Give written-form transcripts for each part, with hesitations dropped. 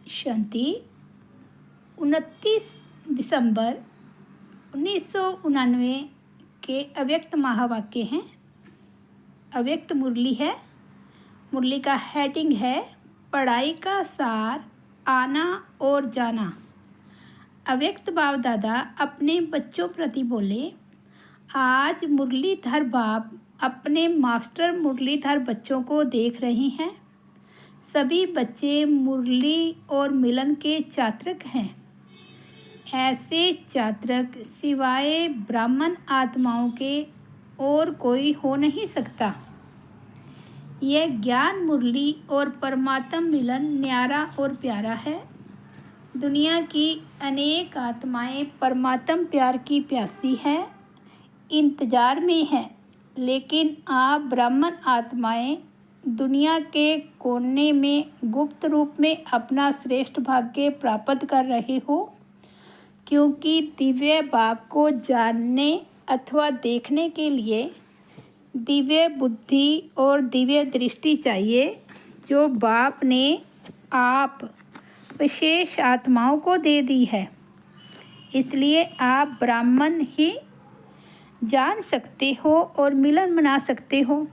शांति। 29 दिसंबर 1999 के अव्यक्त महावाक्य हैं। अव्यक्त मुरली है। मुरली का हेडिंग है पढ़ाई का सार, आना और जाना। अव्यक्त बाप दादा अपने बच्चों प्रति बोले, आज मुरलीधर बाप अपने मास्टर मुरलीधर बच्चों को देख रहे हैं। सभी बच्चे मुरली और मिलन के चात्रक हैं। ऐसे चात्रक सिवाय ब्राह्मण आत्माओं के और कोई हो नहीं सकता। यह ज्ञान मुरली और परमात्म मिलन न्यारा और प्यारा है। दुनिया की अनेक आत्माएं परमात्म प्यार की प्यासी है, इंतजार में है, लेकिन आप ब्राह्मण आत्माएं दुनिया के कोने में गुप्त रूप में अपना श्रेष्ठ भाग्य प्राप्त कर रहे हो, क्योंकि दिव्य बाप को जानने अथवा देखने के लिए दिव्य बुद्धि और दिव्य दृष्टि चाहिए, जो बाप ने आप विशेष आत्माओं को दे दी है। इसलिए आप ब्राह्मण ही जान सकते हो और मिलन मना सकते हो।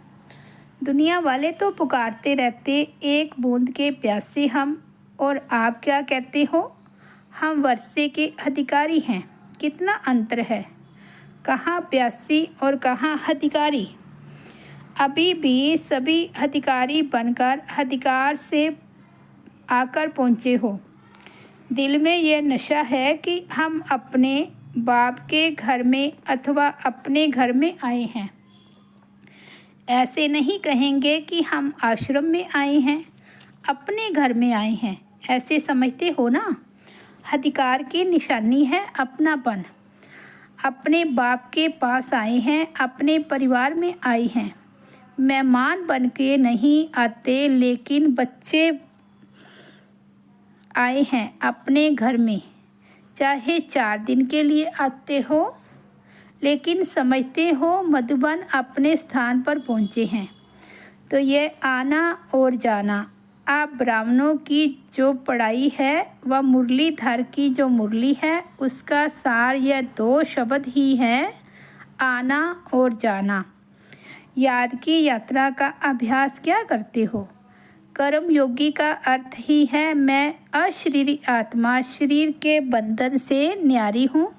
दुनिया वाले तो पुकारते रहते, एक बूंद के प्यासे हम, और आप क्या कहते हो, हम वर्षे के अधिकारी हैं। कितना अंतर है, कहाँ प्यासी और कहाँ अधिकारी। अभी भी सभी अधिकारी बनकर अधिकार से आकर पहुँचे हो। दिल में यह नशा है कि हम अपने बाप के घर में अथवा अपने घर में आए हैं। ऐसे नहीं कहेंगे कि हम आश्रम में आए हैं, अपने घर में आए हैं। ऐसे समझते हो ना। अधिकार की निशानी है अपनापन। अपने बाप के पास आए हैं, अपने परिवार में आए हैं। मेहमान बन के नहीं आते, लेकिन बच्चे आए हैं अपने घर में। चाहे 4 दिन के लिए आते हो, लेकिन समझते हो मधुबन अपने स्थान पर पहुँचे हैं। तो ये आना और जाना। आप ब्राह्मणों की जो पढ़ाई है वह मुरलीधर की जो मुरली है, उसका सार यह 2 शब्द ही है, आना और जाना। याद की यात्रा का अभ्यास क्या करते हो। कर्म योगी का अर्थ ही है मैं अशरीरी आत्मा शरीर के बंधन से न्यारी हूँ।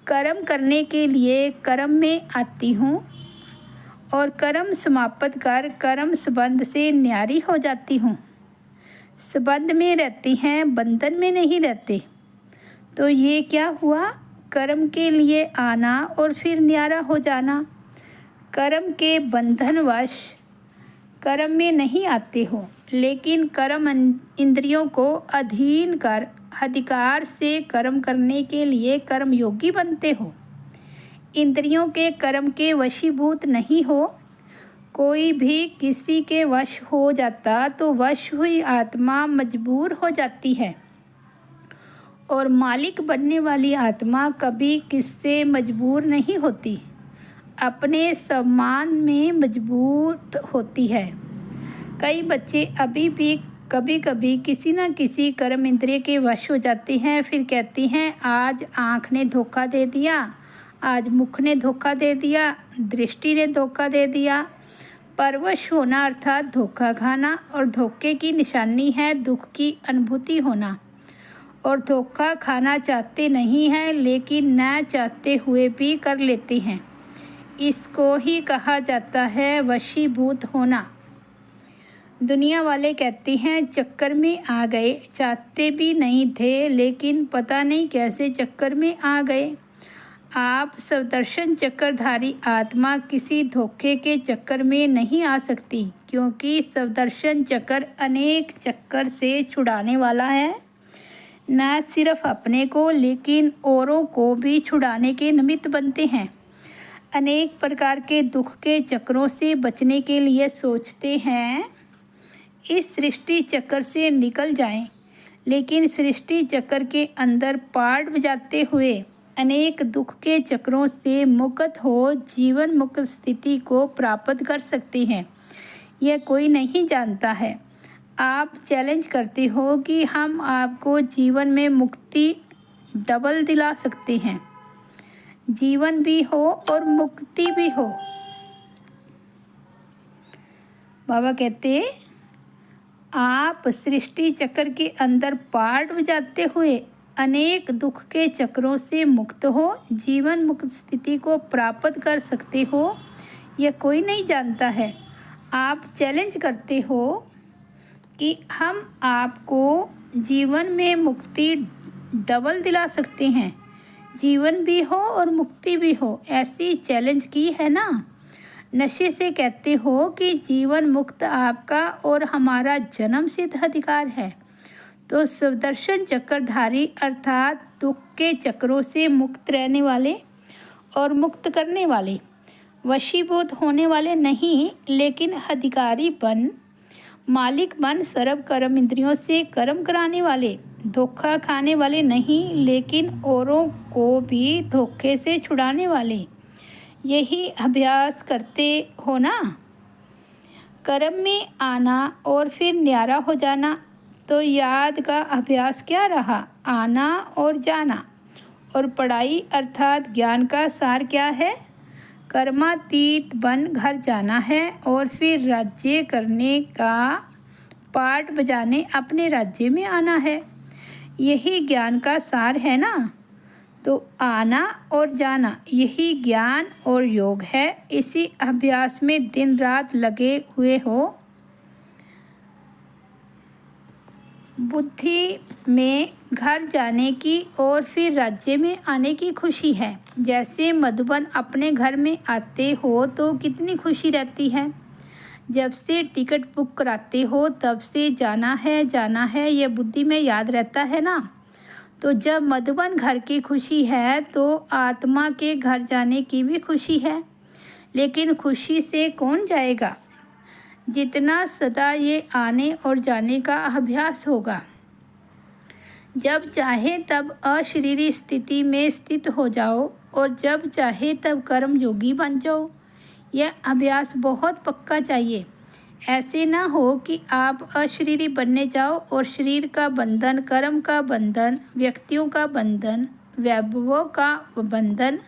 कर्म करने के लिए कर्म में आती हूँ और कर्म समाप्त कर कर्म संबंध से न्यारी हो जाती हूँ। संबंध में रहती हैं, बंधन में नहीं रहते। तो ये क्या हुआ, कर्म के लिए आना और फिर न्यारा हो जाना। कर्म के बंधनवश कर्म में नहीं आते हो, लेकिन कर्म इंद्रियों को अधीन कर अधिकार से कर्म करने के लिए कर्म योगी बनते हो। इंद्रियों के कर्म के वशीभूत नहीं हो। कोई भी किसी के वश हो जाता तो वश हुई आत्मा मजबूर हो जाती है, और मालिक बनने वाली आत्मा कभी किससे मजबूर नहीं होती, अपने सम्मान में मजबूत होती है। कई बच्चे अभी भी कभी कभी किसी न किसी कर्म इंद्रिय के वश हो जाते हैं, फिर कहती हैं आज आँख ने धोखा दे दिया, आज मुख ने धोखा दे दिया, दृष्टि ने धोखा दे दिया। परवश होना अर्थात धोखा खाना, और धोखे की निशानी है दुख की अनुभूति होना। और धोखा खाना चाहते नहीं हैं, लेकिन न चाहते हुए भी कर लेते हैं। इसको ही कहा जाता है वशीभूत होना। दुनिया वाले कहते हैं चक्कर में आ गए, चाहते भी नहीं थे, लेकिन पता नहीं कैसे चक्कर में आ गए। आप सदर्शन चक्रधारी आत्मा किसी धोखे के चक्कर में नहीं आ सकती, क्योंकि सदर्शन चक्र अनेक चक्कर से छुड़ाने वाला है। न सिर्फ अपने को, लेकिन औरों को भी छुड़ाने के निमित्त बनते हैं। अनेक प्रकार के दुख के चक्रों से बचने के लिए सोचते हैं इस सृष्टि चक्र से निकल जाएं, लेकिन सृष्टि चक्र के अंदर पाट बजाते हुए अनेक दुख के चक्रों से मुक्त हो जीवन मुक्त स्थिति को प्राप्त कर सकते हैं। यह कोई नहीं जानता है। आप चैलेंज करते हो कि हम आपको जीवन में मुक्ति डबल दिला सकते हैं, जीवन भी हो और मुक्ति भी हो। बाबा कहते, आप सृष्टि चक्र के अंदर पार्ट बजाते हुए अनेक दुख के चक्रों से मुक्त हो, जीवन मुक्त स्थिति को प्राप्त कर सकते हो, यह कोई नहीं जानता है। आप चैलेंज करते हो कि हम आपको जीवन में मुक्ति डबल दिला सकते हैं, जीवन भी हो और मुक्ति भी हो, ऐसी चैलेंज की है ना। नशे से कहते हो कि जीवन मुक्त आपका और हमारा जन्म सिद्ध अधिकार है। तो सुदर्शन चक्रधारी अर्थात दुख के चक्रों से मुक्त रहने वाले और मुक्त करने वाले, वशीभूत होने वाले नहीं, लेकिन अधिकारी बन, मालिक बन, सर्व कर्म इंद्रियों से कर्म कराने वाले, धोखा खाने वाले नहीं, लेकिन औरों को भी धोखे से छुड़ाने वाले, यही अभ्यास करते हो ना। कर्म में आना और फिर न्यारा हो जाना, तो याद का अभ्यास क्या रहा, आना और जाना। और पढ़ाई अर्थात ज्ञान का सार क्या है, कर्मातीत बन घर जाना है और फिर राज्य करने का पाठ बजाने अपने राज्य में आना है, यही ज्ञान का सार है ना। तो आना और जाना यही ज्ञान और योग है। इसी अभ्यास में दिन रात लगे हुए हो। बुद्धि में घर जाने की और फिर राज्य में आने की खुशी है। जैसे मधुबन अपने घर में आते हो तो कितनी खुशी रहती है। जब से टिकट बुक कराते हो तब से जाना है यह बुद्धि में याद रहता है ना। तो जब मधुबन घर की खुशी है तो आत्मा के घर जाने की भी खुशी है। लेकिन खुशी से कौन जाएगा, जितना सदा ये आने और जाने का अभ्यास होगा। जब चाहे तब अशरीरी स्थिति में स्थित हो जाओ और जब चाहे तब कर्म योगी बन जाओ। यह अभ्यास बहुत पक्का चाहिए। ऐसे ना हो कि आप अशरीरी बनने जाओ और शरीर का बंधन, कर्म का बंधन, व्यक्तियों का बंधन, वैभवों का बंधन,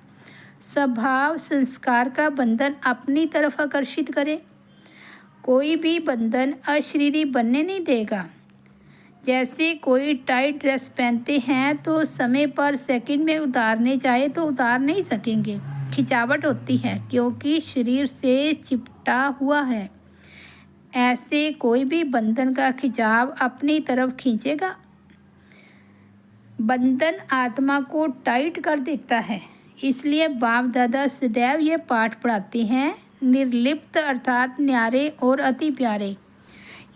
स्वभाव संस्कार का बंधन अपनी तरफ आकर्षित करे। कोई भी बंधन अशरीरी बनने नहीं देगा। जैसे कोई टाइट ड्रेस पहनते हैं तो समय पर सेकंड में उतारने चाहे तो उतार नहीं सकेंगे, खिंचावट होती है क्योंकि शरीर से चिपटा हुआ है। ऐसे कोई भी बंधन का खिंचाव अपनी तरफ खींचेगा। बंधन आत्मा को टाइट कर देता है। इसलिए बाप दादा सदैव ये पाठ पढ़ाते हैं, निर्लिप्त अर्थात न्यारे और अति प्यारे।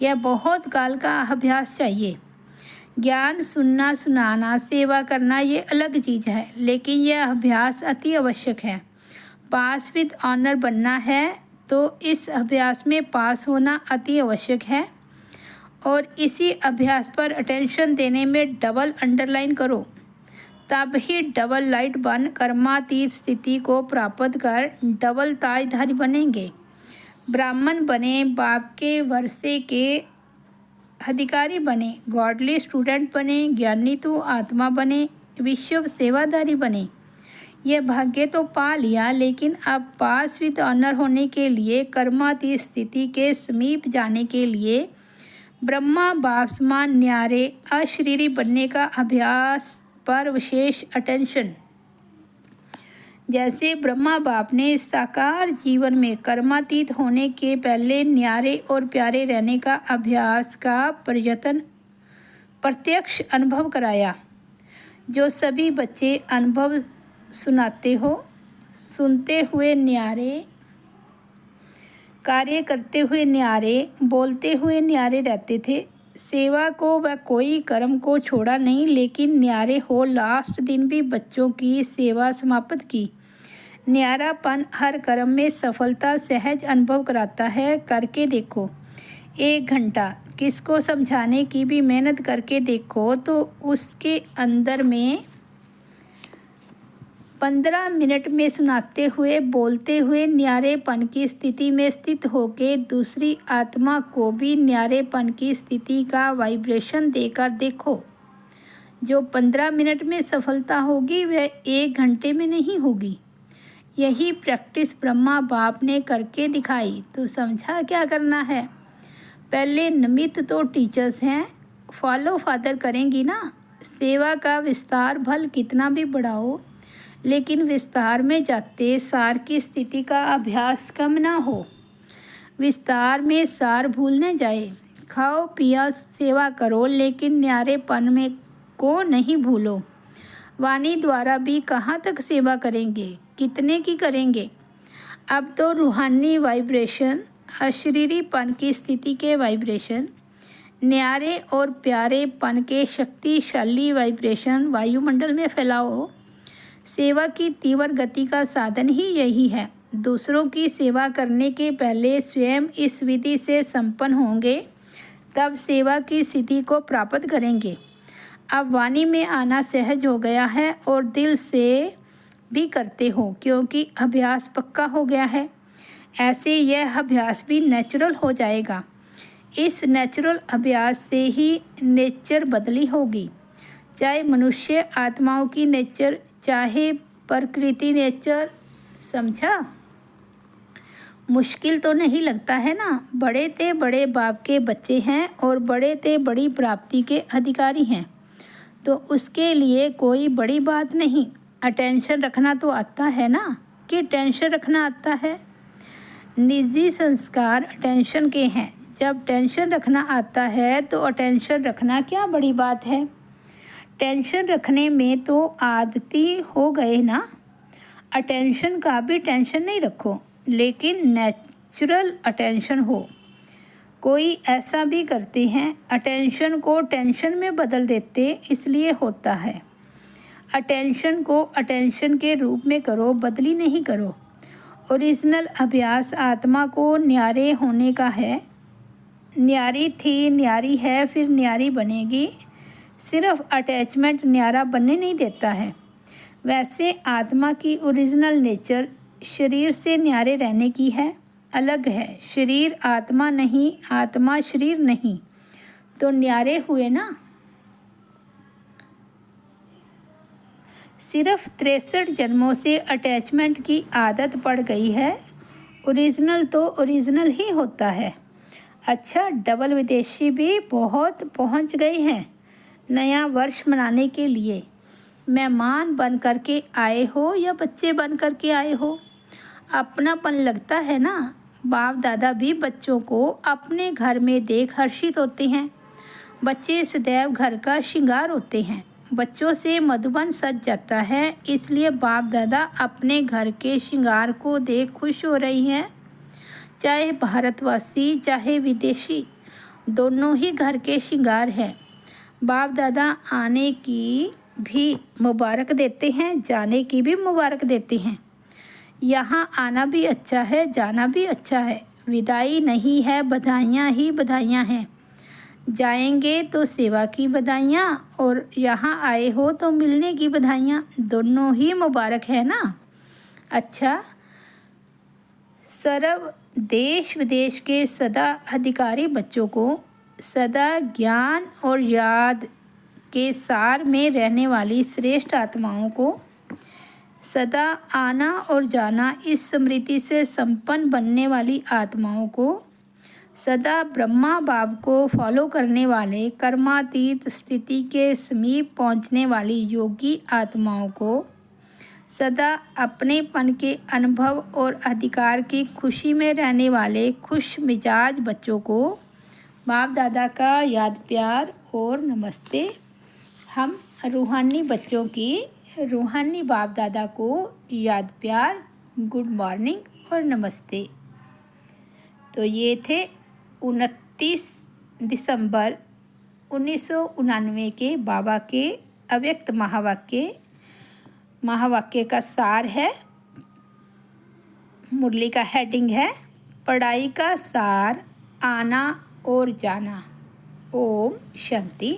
यह बहुत काल का अभ्यास चाहिए। ज्ञान सुनना, सुनाना, सेवा करना ये अलग चीज़ है, लेकिन यह अभ्यास अति आवश्यक है। पास विद ऑनर बनना है तो इस अभ्यास में पास होना अति आवश्यक है। और इसी अभ्यास पर अटेंशन देने में डबल अंडरलाइन करो, तब ही डबल लाइट बन कर्मातीत स्थिति को प्राप्त कर डबल ताजधारी बनेंगे। ब्राह्मण बने, बाप के वर्षे के अधिकारी बने, गॉडली स्टूडेंट बने, ज्ञानी तो आत्मा बने, विश्व सेवादारी बने। यह भाग्य तो पा लिया, लेकिन अब पास विद ऑनर होने के लिए, कर्मातीत स्थिति के समीप जाने के लिए, ब्रह्मा बाप समान न्यारे अशरीरी बनने का अभ्यास पर विशेष अटेंशन। जैसे ब्रह्मा बाप ने साकार जीवन में कर्मातीत होने के पहले न्यारे और प्यारे रहने का अभ्यास का प्रत्यक्ष अनुभव कराया, जो सभी बच्चे अनुभव सुनाते हो। सुनते हुए न्यारे, कार्य करते हुए न्यारे, बोलते हुए न्यारे रहते थे। सेवा को व कोई कर्म को छोड़ा नहीं, लेकिन न्यारे हो लास्ट दिन भी बच्चों की सेवा समाप्त की। न्यारापन हर कर्म में सफलता सहज अनुभव कराता है। करके देखो, 1 घंटा किसको समझाने की भी मेहनत करके देखो तो उसके अंदर में 15 मिनट में सुनाते हुए, बोलते हुए न्यारेपन की स्थिति में स्थित होकर दूसरी आत्मा को भी न्यारेपन की स्थिति का वाइब्रेशन देकर देखो। जो 15 मिनट में सफलता होगी वह 1 घंटे में नहीं होगी। यही प्रैक्टिस ब्रह्मा बाप ने करके दिखाई। तो समझा क्या करना है। पहले निमित्त तो टीचर्स हैं, फॉलो फादर करेंगी ना। सेवा का विस्तार भल कितना भी बढ़ाओ, लेकिन विस्तार में जाते सार की स्थिति का अभ्यास कम ना हो। विस्तार में सार भूल न जाए। खाओ पिया सेवा करो, लेकिन न्यारेपन में को नहीं भूलो। वाणी द्वारा भी कहाँ तक सेवा करेंगे, कितने की करेंगे। अब तो रूहानी वाइब्रेशन, अशरीरीपन की स्थिति के वाइब्रेशन, न्यारे और प्यारेपन के शक्तिशाली वाइब्रेशन वायुमंडल में फैलाओ। सेवा की तीव्र गति का साधन ही यही है। दूसरों की सेवा करने के पहले स्वयं इस विधि से संपन्न होंगे, तब सेवा की स्थिति को प्राप्त करेंगे। अब वाणी में आना सहज हो गया है और दिल से भी करते हो, क्योंकि अभ्यास पक्का हो गया है। ऐसे यह अभ्यास भी नेचुरल हो जाएगा। इस नेचुरल अभ्यास से ही नेचर बदली होगी। चाहे मनुष्य आत्माओं की नेचर, चाहे प्रकृति नेचर। समझा। मुश्किल तो नहीं लगता है ना। बड़े ते बड़े बाप के बच्चे हैं और बड़े ते बड़ी प्राप्ति के अधिकारी हैं, तो उसके लिए कोई बड़ी बात नहीं। अटेंशन रखना तो आता है ना, कि टेंशन रखना आता है। निजी संस्कार अटेंशन के हैं। जब टेंशन रखना आता है तो अटेंशन रखना क्या बड़ी बात है। टेंशन रखने में तो आदती हो गए ना। अटेंशन का भी टेंशन नहीं रखो, लेकिन नेचुरल अटेंशन हो। कोई ऐसा भी करते हैं, अटेंशन को टेंशन में बदल देते, इसलिए होता है। अटेंशन को अटेंशन के रूप में करो, बदली नहीं करो। ओरिजिनल अभ्यास आत्मा को न्यारे होने का है। न्यारी थी, न्यारी है, फिर न्यारी बनेगी। सिर्फ अटैचमेंट न्यारा बनने नहीं देता है। वैसे आत्मा की ओरिजिनल नेचर शरीर से न्यारे रहने की है, अलग है। शरीर आत्मा नहीं, आत्मा शरीर नहीं, तो न्यारे हुए ना। सिर्फ 63 जन्मों से अटैचमेंट की आदत पड़ गई है। ओरिजिनल तो ओरिजिनल ही होता है। अच्छा, डबल विदेशी भी बहुत पहुंच गए हैं नया वर्ष मनाने के लिए। मेहमान बन कर के आए हो या बच्चे बन कर के आए हो, अपनापन लगता है ना। बाप दादा भी बच्चों को अपने घर में देख हर्षित होते हैं। बच्चे सदैव घर का श्रृंगार होते हैं। बच्चों से मधुबन सज जाता है, इसलिए बाप दादा अपने घर के श्रृंगार को देख खुश हो रही हैं। चाहे भारतवासी चाहे विदेशी, दोनों ही घर के श्रृंगार हैं। बाप दादा आने की भी मुबारक देते हैं, जाने की भी मुबारक देते हैं। यहाँ आना भी अच्छा है, जाना भी अच्छा है। विदाई नहीं है, बधाइयाँ ही बधाइयाँ हैं। जाएंगे तो सेवा की बधाइयाँ, और यहाँ आए हो तो मिलने की बधाइयाँ। दोनों ही मुबारक है ना। अच्छा, सर्व देश विदेश के सदा अधिकारी बच्चों को सदा ज्ञान और याद के सार में रहने वाली श्रेष्ठ आत्माओं को सदा आना और जाना इस स्मृति से संपन्न बनने वाली आत्माओं को, सदा ब्रह्मा बाप को फॉलो करने वाले कर्मातीत स्थिति के समीप पहुंचने वाली योगी आत्माओं को, सदा अपनेपन के अनुभव और अधिकार की खुशी में रहने वाले खुश मिजाज बच्चों को बाप दादा का याद प्यार और नमस्ते। हम रूहानी बच्चों की रूहानी बाप दादा को याद प्यार, गुड मॉर्निंग और नमस्ते। तो ये थे 29 दिसंबर 1999 के बाबा के अव्यक्त महावाक्य का सार है। मुरली का हेडिंग है पढ़ाई का सार, आना और जाना। ओम शांति।